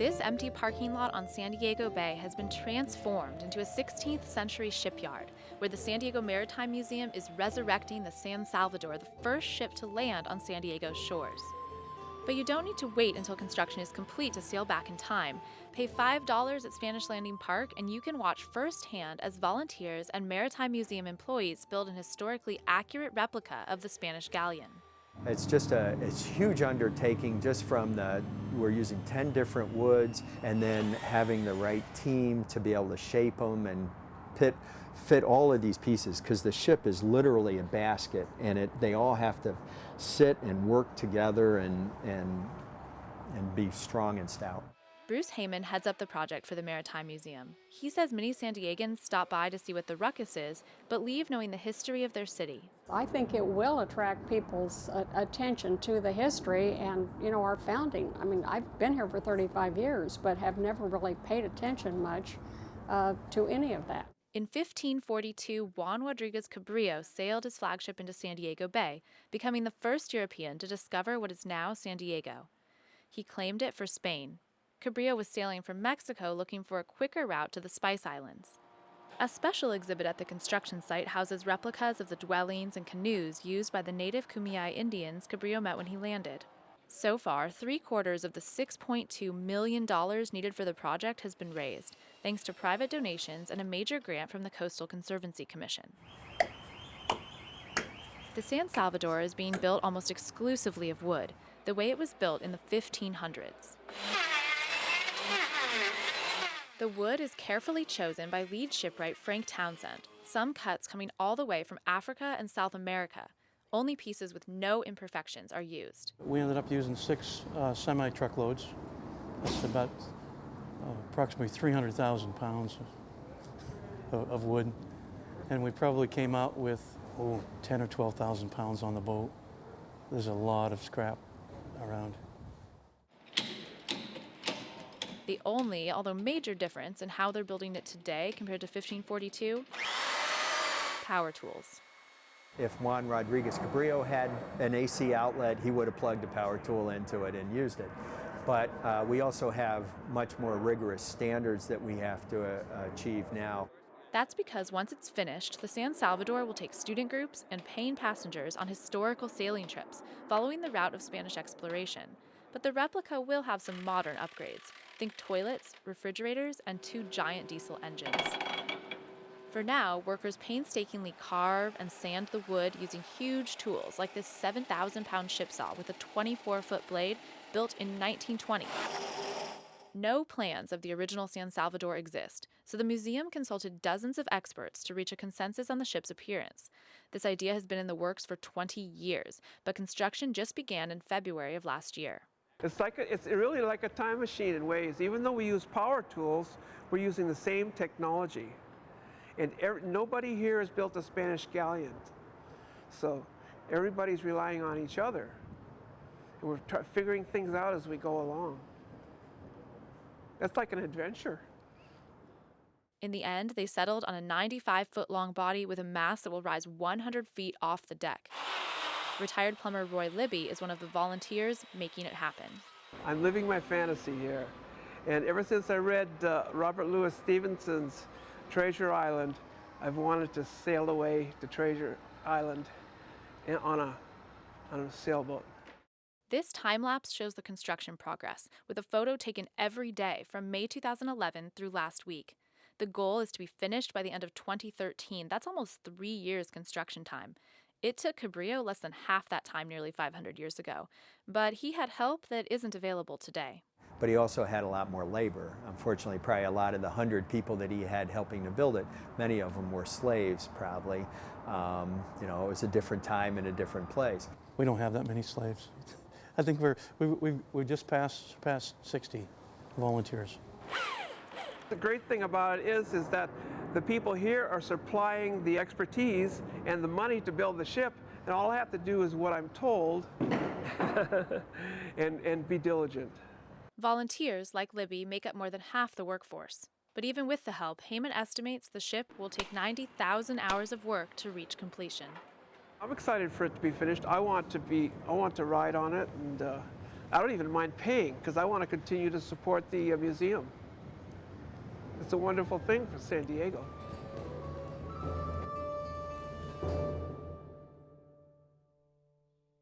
This empty parking lot on San Diego Bay has been transformed into a 16th century shipyard, where the San Diego Maritime Museum is resurrecting the San Salvador, the first ship to land on San Diego's shores. But you don't need to wait until construction is complete to sail back in time. Pay $5 at Spanish Landing Park and you can watch firsthand as volunteers and Maritime Museum employees build an historically accurate replica of the Spanish galleon. It's just a huge undertaking just from we're using 10 different woods and then having the right team to be able to shape them and fit all of these pieces, because the ship is literally a basket and they all have to sit and work together and be strong and stout. Bruce Heyman heads up the project for the Maritime Museum. He says many San Diegans stop by to see what the ruckus is, but leave knowing the history of their city. I think it will attract people's attention to the history and, our founding. I mean, I've been here for 35 years, but have never really paid attention much to any of that. In 1542, Juan Rodriguez Cabrillo sailed his flagship into San Diego Bay, becoming the first European to discover what is now San Diego. He claimed it for Spain. Cabrillo was sailing from Mexico looking for a quicker route to the Spice Islands. A special exhibit at the construction site houses replicas of the dwellings and canoes used by the native Kumeyaay Indians Cabrillo met when he landed. So far, 3/4 of the $6.2 million needed for the project has been raised, thanks to private donations and a major grant from the Coastal Conservancy Commission. The San Salvador is being built almost exclusively of wood, the way it was built in the 1500s. The wood is carefully chosen by lead shipwright Frank Townsend, some cuts coming all the way from Africa and South America. Only pieces with no imperfections are used. We ended up using 6 semi-truckloads. That's about approximately 300,000 pounds of wood. And we probably came out with 10 or 12,000 pounds on the boat. There's a lot of scrap around. The only, although major, difference in how they're building it today compared to 1542? Power tools. If Juan Rodriguez Cabrillo had an AC outlet, he would have plugged a power tool into it and used it. But we also have much more rigorous standards that we have to achieve now. That's because once it's finished, the San Salvador will take student groups and paying passengers on historical sailing trips, following the route of Spanish exploration. But the replica will have some modern upgrades. Think toilets, refrigerators, and 2 giant diesel engines. For now, workers painstakingly carve and sand the wood using huge tools like this 7,000-pound ship saw with a 24-foot blade built in 1920. No plans of the original San Salvador exist, so the museum consulted dozens of experts to reach a consensus on the ship's appearance. This idea has been in the works for 20 years, but construction just began in February of last year. It's really like a time machine in ways. Even though we use power tools, we're using the same technology. And nobody here has built a Spanish galleon. So everybody's relying on each other. And we're figuring things out as we go along. That's like an adventure. In the end, they settled on a 95-foot-long body with a mast that will rise 100 feet off the deck. Retired plumber Roy Libby is one of the volunteers making it happen. I'm living my fantasy here. And ever since I read Robert Louis Stevenson's Treasure Island, I've wanted to sail away to Treasure Island on a sailboat. This time-lapse shows the construction progress, with a photo taken every day from May 2011 through last week. The goal is to be finished by the end of 2013. That's almost 3 years construction time. It took Cabrillo less than half that time nearly 500 years ago, but he had help that isn't available today. But he also had a lot more labor. Unfortunately, probably a lot of the 100 people that he had helping to build it, many of them were slaves probably. It was a different time and a different place. We don't have that many slaves. I think we just passed 60 volunteers. The great thing about it is that the people here are supplying the expertise and the money to build the ship, and all I have to do is what I'm told and be diligent. Volunteers like Libby make up more than half the workforce. But even with the help, Heyman estimates the ship will take 90,000 hours of work to reach completion. I'm excited for it to be finished. I want to ride on it and I don't even mind paying because I want to continue to support the museum. It's a wonderful thing for San Diego.